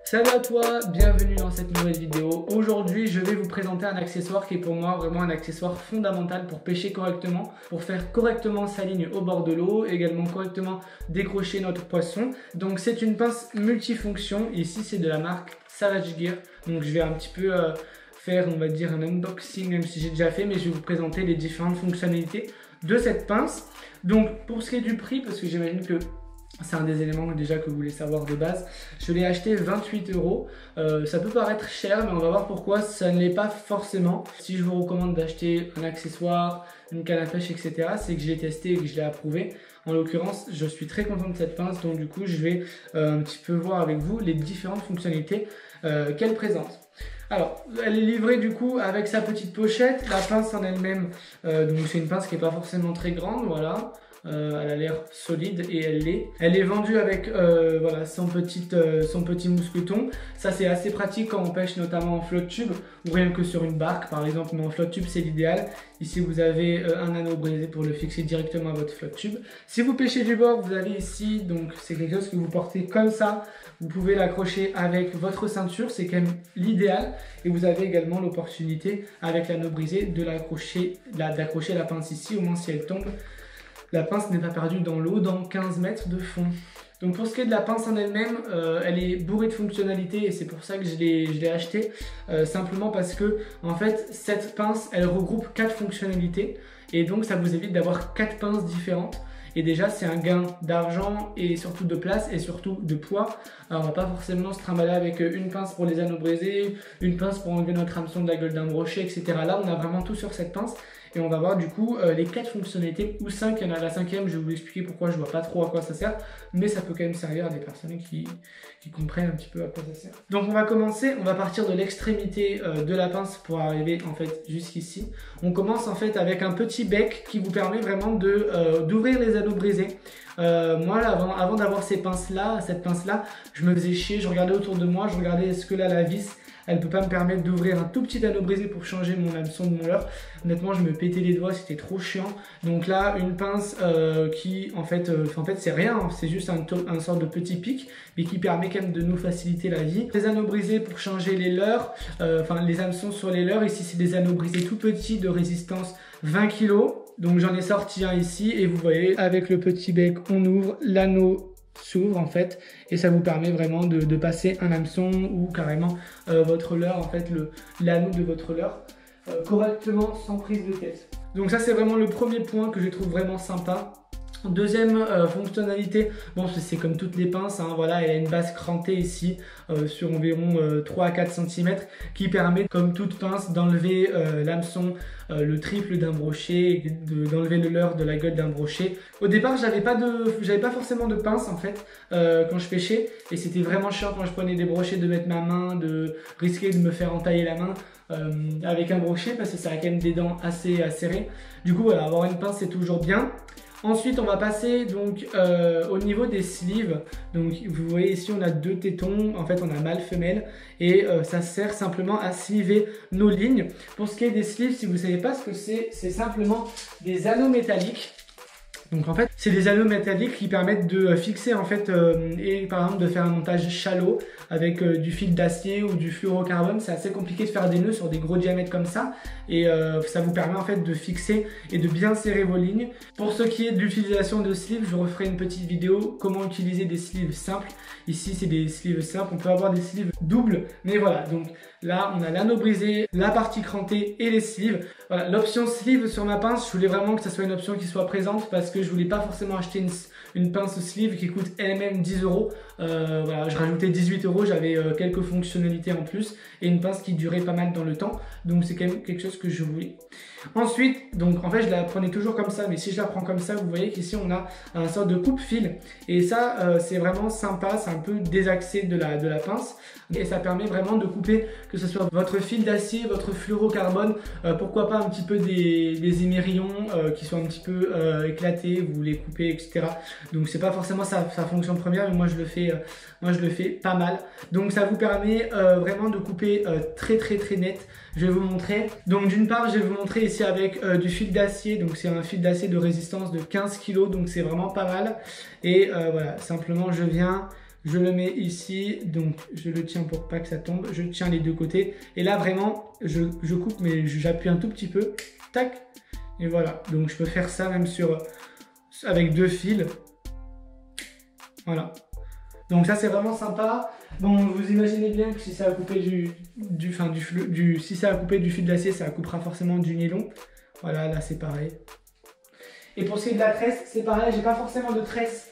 Salut à toi, bienvenue dans cette nouvelle vidéo. Aujourd'hui, je vais vous présenter un accessoire qui est pour moi vraiment un accessoire fondamental pour pêcher correctement, pour faire correctement sa ligne au bord de l'eau, également correctement décrocher notre poisson. Donc c'est une pince multifonction, ici c'est de la marque Savage Gear. Donc je vais un petit peu faire, on va dire, un unboxing, même si j'ai déjà fait, mais je vais vous présenter les différentes fonctionnalités de cette pince. Donc pour ce qui est du prix, parce que j'imagine que c'est un des éléments déjà que vous voulez savoir de base. Je l'ai acheté 28 €. Ça peut paraître cher, mais on va voir pourquoi ça ne l'est pas forcément. Si je vous recommande d'acheter un accessoire, une canne à pêche, etc., c'est que je l'ai testé et que je l'ai approuvé. En l'occurrence, je suis très content de cette pince, donc du coup, je vais un petit peu voir avec vous les différentes fonctionnalités qu'elle présente. Alors, elle est livrée du coup avec sa petite pochette. La pince en elle-même, donc c'est une pince qui n'est pas forcément très grande, voilà. Elle a l'air solide et elle l'est. Elle est vendue avec voilà, son petit mousqueton. Ça c'est assez pratique quand on pêche notamment en flotte tube ou rien que sur une barque par exemple, mais en flotte tube c'est l'idéal. Ici vous avez un anneau brisé pour le fixer directement à votre flotte tube. Si vous pêchez du bord, vous avez ici, donc c'est quelque chose que vous portez comme ça. Vous pouvez l'accrocher avec votre ceinture, c'est quand même l'idéal. Et vous avez également l'opportunité avec l'anneau brisé de d'accrocher la pince ici, au moins si elle tombe, la pince n'est pas perdue dans l'eau dans 15 mètres de fond. Donc pour ce qui est de la pince en elle-même, elle est bourrée de fonctionnalités et c'est pour ça que je l'ai achetée. Simplement parce que en fait cette pince elle regroupe 4 fonctionnalités et donc ça vous évite d'avoir 4 pinces différentes. Et déjà c'est un gain d'argent et surtout de place et surtout de poids. Alors on va pas forcément se trimballer avec une pince pour les anneaux brisés, une pince pour enlever notre hameçon de la gueule d'un brochet, etc. Là on a vraiment tout sur cette pince. Et on va voir du coup les 4 fonctionnalités, ou 5, il y en a la 5e, je vais vous expliquer pourquoi je vois pas trop à quoi ça sert, mais ça peut quand même servir à des personnes qui comprennent un petit peu à quoi ça sert. Donc on va commencer, on va partir de l'extrémité de la pince pour arriver en fait jusqu'ici. On commence en fait avec un petit bec qui vous permet vraiment d'ouvrir les anneaux brisés. Moi avant d'avoir cette pince là, je me faisais chier, je regardais autour de moi, je regardais est-ce que là la vis elle peut pas me permettre d'ouvrir un tout petit anneau brisé pour changer mon hameçon de mon leurre. Honnêtement, je me pétais les doigts, c'était trop chiant. Donc là, une pince qui, en fait c'est rien, hein, c'est juste un sort de petit pic, mais qui permet quand même de nous faciliter la vie. Les anneaux brisés pour changer les leurres, les hameçons sur les leurres. Ici, c'est des anneaux brisés tout petits de résistance 20 kg. Donc j'en ai sorti un ici et vous voyez, avec le petit bec, on ouvre l'anneau s'ouvre en fait et ça vous permet vraiment de passer un hameçon ou carrément votre leurre, en fait l'anneau de votre leurre correctement sans prise de tête. Donc ça c'est vraiment le premier point que je trouve vraiment sympa. Deuxième fonctionnalité, bon c'est comme toutes les pinces, hein, voilà, elle a une base crantée ici sur environ 3 à 4 cm qui permet comme toute pince d'enlever l'hameçon le triple d'un brochet, d'enlever le leurre de la gueule d'un brochet. Au départ j'avais pas forcément de pince en fait quand je pêchais et c'était vraiment chiant quand je prenais des brochets de mettre ma main, de risquer de me faire entailler la main avec un brochet parce que ça a quand même des dents assez serrées. Du coup voilà, avoir une pince c'est toujours bien. Ensuite, on va passer donc au niveau des sleeves. Donc, vous voyez ici, on a 2 tétons. En fait, on a mâle, femelle. Et ça sert simplement à sleever nos lignes. Pour ce qui est des sleeves, si vous ne savez pas ce que c'est simplement des anneaux métalliques. Donc en fait, c'est des anneaux métalliques qui permettent de fixer en fait et par exemple de faire un montage shallow avec du fil d'acier ou du fluorocarbone. C'est assez compliqué de faire des nœuds sur des gros diamètres comme ça et ça vous permet en fait de fixer et de bien serrer vos lignes. Pour ce qui est de l'utilisation de sleeves, je referai une petite vidéo comment utiliser des sleeves simples. Ici c'est des sleeves simples, on peut avoir des sleeves doubles, mais voilà. Donc là on a l'anneau brisé, la partie crantée et les sleeves. Voilà, l'option sleeve sur ma pince, je voulais vraiment que ça soit une option qui soit présente parce que je voulais pas forcément acheter une pince sleeve qui coûte elle-même 10 €. Voilà, je rajoutais 18 €, j'avais quelques fonctionnalités en plus et une pince qui durait pas mal dans le temps. Donc c'est quand même quelque chose que je voulais. Ensuite, donc en fait je la prenais toujours comme ça, mais si je la prends comme ça, vous voyez qu'ici on a un sort de coupe-fil et ça c'est vraiment sympa, c'est un peu désaxé de la pince et ça permet vraiment de couper que ce soit votre fil d'acier, votre fluorocarbone, pourquoi pas un petit peu des émerillons qui sont un petit peu éclatés, vous voulez découper, etc. Donc c'est pas forcément sa fonction première, mais moi je le fais pas mal. Donc ça vous permet vraiment de couper très net. Je vais vous montrer. Donc d'une part, je vais vous montrer ici avec du fil d'acier. Donc c'est un fil d'acier de résistance de 15 kg, donc c'est vraiment pas mal. Et voilà, simplement je viens, je le mets ici, donc je le tiens pour pas que ça tombe. Je tiens les deux côtés. Et là vraiment, je coupe, mais j'appuie un tout petit peu. Tac. Et voilà. Donc je peux faire ça même avec 2 fils. Voilà. Donc ça c'est vraiment sympa. Bon, vous imaginez bien que si ça a coupé si ça a coupé du fil d'acier, ça coupera forcément du nylon. Voilà, là c'est pareil. Et pour ce qui est de la tresse, c'est pareil, j'ai pas forcément de tresse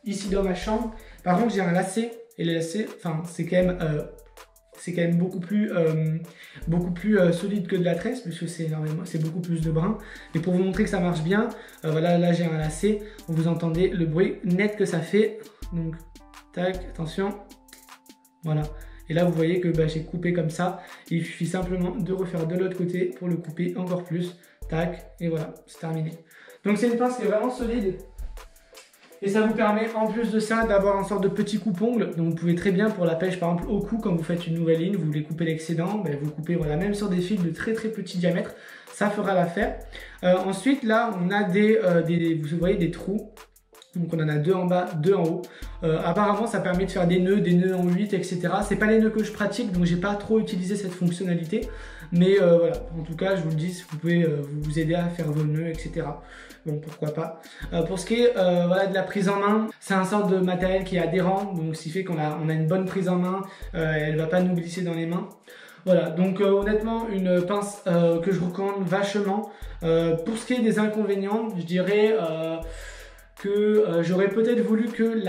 ici dans ma chambre. Par contre, j'ai un lacet et les lacets, enfin c'est quand même beaucoup plus solide que de la tresse puisque c'est beaucoup plus de brin. Et pour vous montrer que ça marche bien, voilà, là j'ai un lacet. Vous entendez le bruit net que ça fait. Donc, tac, attention. Voilà. Et là, vous voyez que j'ai coupé comme ça. Il suffit simplement de refaire de l'autre côté pour le couper encore plus. Tac, et voilà, c'est terminé. Donc, c'est une pince qui est vraiment solide. Et ça vous permet, en plus de ça, d'avoir une sorte de petit coupe-ongle. Donc, vous pouvez très bien, pour la pêche, par exemple, au cou, quand vous faites une nouvelle ligne, vous voulez couper l'excédent, vous coupez, voilà, même sur des fils de très petit diamètre. Ça fera l'affaire. Ensuite, là, on a vous voyez, des trous. Donc on en a 2 en bas, 2 en haut. Apparemment ça permet de faire des nœuds en 8, etc. C'est pas les nœuds que je pratique, donc j'ai pas trop utilisé cette fonctionnalité. Mais voilà, en tout cas je vous le dis, vous pouvez vous aider à faire vos nœuds, etc. Bon, pourquoi pas. Pour ce qui est voilà, de la prise en main, c'est un sorte de matériel qui est adhérent, donc ce qui fait qu'on a une bonne prise en main, elle va pas nous glisser dans les mains. Voilà, donc honnêtement une pince que je recommande vachement. Pour ce qui est des inconvénients, je dirais que j'aurais peut-être voulu que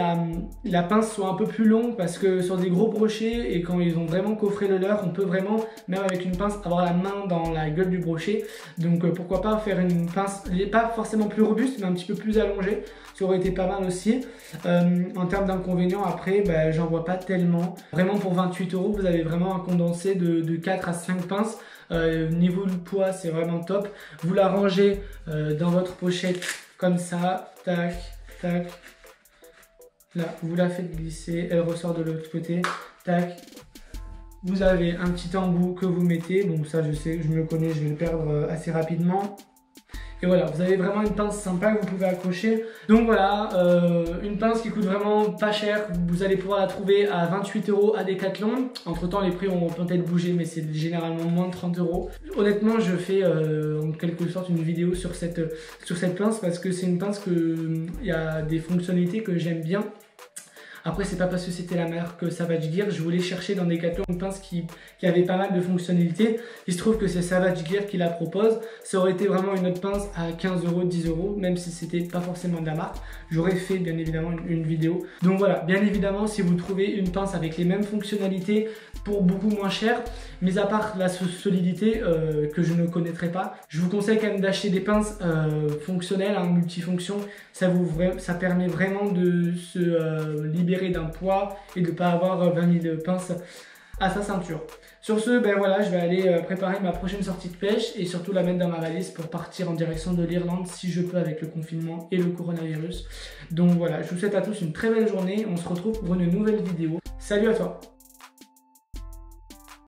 la pince soit un peu plus longue parce que sur des gros brochets et quand ils ont vraiment coffré le leurre, on peut vraiment, même avec une pince, avoir la main dans la gueule du brochet. Donc pourquoi pas faire une pince, pas forcément plus robuste mais un petit peu plus allongée, ça aurait été pas mal aussi. En termes d'inconvénients, après, j'en vois pas tellement. Vraiment pour 28 €, vous avez vraiment un condensé de 4 à 5 pinces. Niveau du poids, c'est vraiment top. Vous la rangez dans votre pochette comme ça, tac, tac. Là, vous la faites glisser, elle ressort de l'autre côté, tac. Vous avez un petit embout que vous mettez, bon ça je sais, je me le connais, je vais le perdre assez rapidement. Et voilà, vous avez vraiment une pince sympa que vous pouvez accrocher. Donc voilà, une pince qui coûte vraiment pas cher. Vous allez pouvoir la trouver à 28 € à Decathlon. Entre temps, les prix ont peut-être bougé, mais c'est généralement moins de 30 €. Honnêtement, je fais en quelque sorte une vidéo sur cette pince parce que c'est une pince il y a des fonctionnalités que j'aime bien. Après, c'est pas parce que c'était la marque Savage Gear, je voulais chercher dans Decathlon une pince qui avait pas mal de fonctionnalités. Il se trouve que c'est Savage Gear qui la propose. Ça aurait été vraiment une autre pince à 15 €, 10 €, même si c'était pas forcément de la marque. J'aurais fait bien évidemment une vidéo. Donc voilà, bien évidemment, si vous trouvez une pince avec les mêmes fonctionnalités pour beaucoup moins cher, mis à part la solidité que je ne connaîtrais pas, je vous conseille quand même d'acheter des pinces fonctionnelles, multifonctions. Ça permet vraiment de se libérer d'un poids et de ne pas avoir 20 000 pinces à sa ceinture. Sur ce, voilà, je vais aller préparer ma prochaine sortie de pêche et surtout la mettre dans ma valise pour partir en direction de l'Irlande si je peux avec le confinement et le coronavirus. Donc voilà, je vous souhaite à tous une très belle journée. On se retrouve pour une nouvelle vidéo. Salut à toi!